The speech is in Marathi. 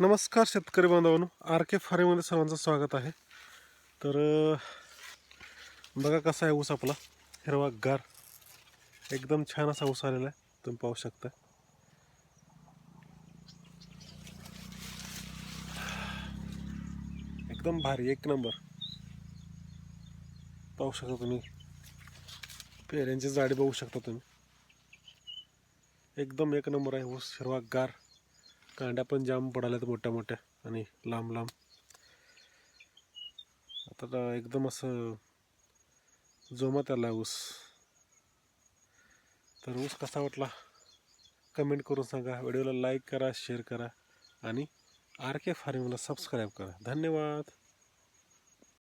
नमस्कार शेतकरी बांधवांनो, आर के फार्ममध्ये सर्वांचं स्वागत आहे. तर बघा कसा आहे ऊस आपला, हिरवागार एकदम छान असा ऊस आलेला आहे. तुम्ही पाहू शकता. एकदम भारी, एक नंबर. पाहू शकता तुम्ही, पेऱ्यांची जाडी बघू शकता तुम्ही. एकदम एक नंबर आहे ऊस, हिरवागार. कांड्या पण जाम पडाल्यात मोठ्या मोठ्या आणि लांब लांब. आता एकदम असं जोमात आला ऊस. तर ऊस कसा वाटला कमेंट करून सांगा. व्हिडिओला लाईक करा, शेअर करा आणि आर के फार्मिंगला सबस्क्राईब करा. धन्यवाद.